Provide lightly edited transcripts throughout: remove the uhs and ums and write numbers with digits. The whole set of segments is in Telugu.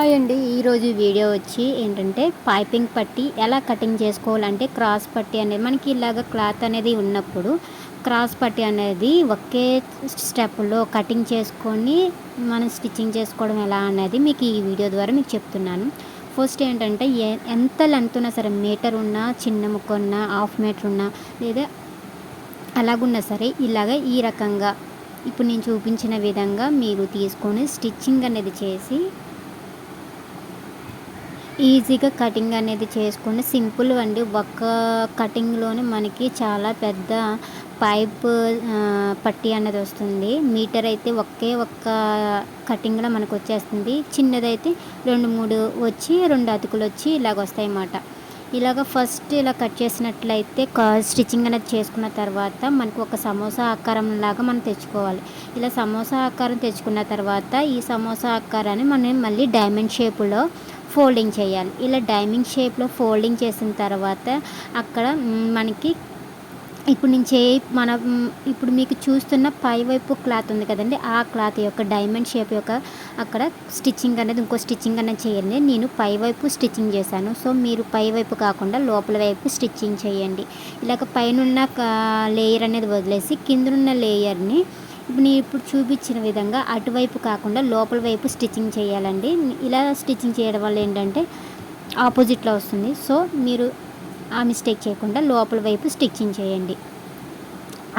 హాయ్ అండి, ఈరోజు వీడియో వచ్చి ఏంటంటే పైపింగ్ పట్టి ఎలా కటింగ్ చేసుకోవాలంటే క్రాస్ పట్టి అనేది మనకి ఇలాగ క్లాత్ అనేది ఉన్నప్పుడు క్రాస్ పట్టి అనేది ఒకే స్టెప్లో కటింగ్ చేసుకొని మనం స్టిచ్చింగ్ చేసుకోవడం ఎలా అనేది మీకు ఈ వీడియో ద్వారా మీకు చెప్తున్నాను. ఫస్ట్ ఏంటంటే ఎంత లెంత్ ఉన్నా సరే, మీటర్ ఉన్నా, చిన్న ముక్క ఉన్నా, హాఫ్ మీటర్ ఉన్నా, లేదా అలాగున్నా సరే ఇలాగ ఈ రకంగా ఇప్పుడు నేను చూపించిన విధంగా మీరు తీసుకొని స్టిచ్చింగ్ అనేది చేసి ఈజీగా కటింగ్ అనేది చేసుకొని సింపుల్ అండి. ఒక్క కటింగ్లోనే మనకి చాలా పెద్ద పైప్ పట్టి అనేది వస్తుంది. మీటర్ అయితే ఒక్క కటింగ్లో మనకు వచ్చేస్తుంది. చిన్నదైతే 2-3 వచ్చి 2 అతుకులు వచ్చి ఇలాగ వస్తాయి అన్నమాట. ఇలాగ ఫస్ట్ ఇలా కట్ చేసినట్లయితే స్టిచ్చింగ్ అనేది చేసుకున్న తర్వాత మనకు ఒక సమోసా ఆకారం లాగా మనం తెచ్చుకోవాలి. ఇలా సమోసా ఆకారం తెచ్చుకున్న తర్వాత ఈ సమోసా ఆకారాన్ని మనం మళ్ళీ డైమండ్ షేపులో ఫోల్డింగ్ చేయాలి. ఇలా డైమండ్ షేప్లో ఫోల్డింగ్ చేసిన తర్వాత అక్కడ మనకి ఇప్పుడు మీకు చూస్తున్న పై వైపు క్లాత్ ఉంది కదండి, ఆ క్లాత్ యొక్క డైమండ్ షేప్ యొక్క అక్కడ స్టిచ్చింగ్ అనేది ఇంకో స్టిచ్చింగ్ అనేది చేయండి. నేను పై వైపు స్టిచ్చింగ్ చేశాను, సో మీరు పై వైపు కాకుండా లోపల వైపు స్టిచ్చింగ్ చేయండి. ఇలాగ పైనున్న లేయర్ అనేది వదిలేసి కిందనున్న లేయర్ని ఇప్పుడు చూపించిన విధంగా అటువైపు కాకుండా లోపల వైపు స్టిచ్చింగ్ చేయాలండి. ఇలా స్టిచ్చింగ్ చేయడం వల్ల ఏంటంటే ఆపోజిట్లో వస్తుంది. సో మీరు ఆ మిస్టేక్ చేయకుండా లోపల వైపు స్టిచ్చింగ్ చేయండి.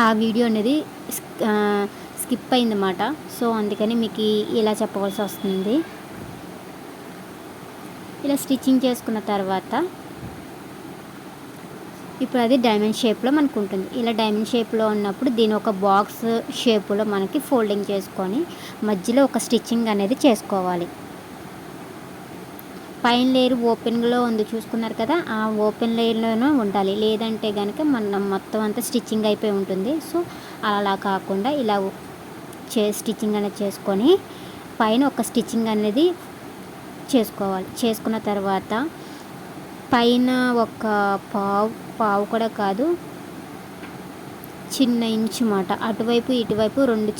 ఆ వీడియో అనేది స్కిప్ అయిందన్నమాట, సో అందుకని మీకు ఇలా చెప్పవలసి వస్తుంది. ఇలా స్టిచ్చింగ్ చేసుకున్న తర్వాత ఇప్పుడు అది డైమండ్ షేప్లో మనకు ఉంటుంది. ఇలా డైమండ్ షేప్లో ఉన్నప్పుడు దీని ఒక బాక్స్ షేప్లో మనకి ఫోల్డింగ్ చేసుకొని మధ్యలో ఒక స్టిచ్చింగ్ అనేది చేసుకోవాలి. పైన లేయర్ ఓపెన్లో ఉంది చూసుకున్నారు కదా, ఆ ఓపెన్ లేయర్లోనే ఉండాలి. లేదంటే కనుక మనం మొత్తం అంతా స్టిచ్చింగ్ అయిపోయి ఉంటుంది. సో అలా కాకుండా ఇలా స్టిచ్చింగ్ అనేది చేసుకొని పైన ఒక స్టిచ్చింగ్ అనేది చేసుకోవాలి. చేసుకున్న తర్వాత పైన ఒక పావు కూడా కాదు, చిన్న ఇంచు మాట అటువైపు ఇటువైపు 2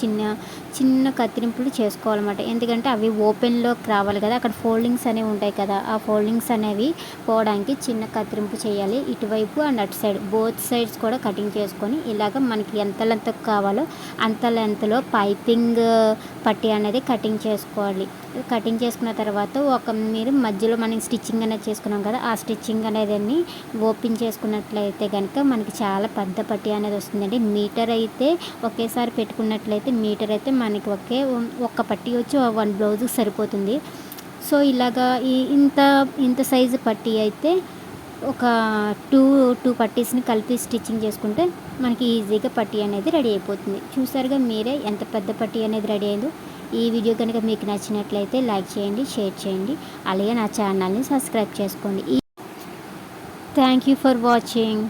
చిన్న కత్తిరింపులు చేసుకోవాలన్నమాట. ఎందుకంటే అవి ఓపెన్లోకి రావాలి కదా, అక్కడ ఫోల్డింగ్స్ అనేవి ఉంటాయి కదా, ఆ ఫోల్డింగ్స్ అనేవి పోవడానికి చిన్న కత్తిరింపు చేయాలి. ఇటువైపు అండ్ అటు సైడ్ బోత్ సైడ్స్ కూడా కటింగ్ చేసుకొని ఇలాగ మనకి ఎంత లెంత్ కావాలో అంత లెంత్లో పైపింగ్ పట్టి అనేది కటింగ్ చేసుకోవాలి. కటింగ్ చేసుకున్న తర్వాత మీరు మధ్యలో మనం స్టిచ్చింగ్ అనేది చేసుకున్నాం కదా, ఆ స్టిచ్చింగ్ అనేది ఓపెన్ చేసుకున్నట్లయితే కనుక మనకి చాలా పెద్ద పట్టి అనేది వస్తుందండి. మీటర్ అయితే ఒకేసారి పెట్టుకున్నట్లయితే మీటర్ అయితే మనకి ఒక్క పట్టి వచ్చి 1 బ్లౌజ్కి సరిపోతుంది. సో ఇలాగా ఇంత సైజు పట్టి అయితే ఒక టూ పట్టీస్ని కలిపి స్టిచ్చింగ్ చేసుకుంటే మనకి ఈజీగా పట్టి అనేది రెడీ అయిపోతుంది. చూసారుగా మీరే ఎంత పెద్ద పట్టి అనేది రెడీ అయిందో. ఈ వీడియో కనుక మీకు నచ్చినట్లయితే లైక్ చేయండి, షేర్ చేయండి, అలాగే నా ఛానల్ని సబ్స్క్రైబ్ చేసుకోండి. Thank you for watching.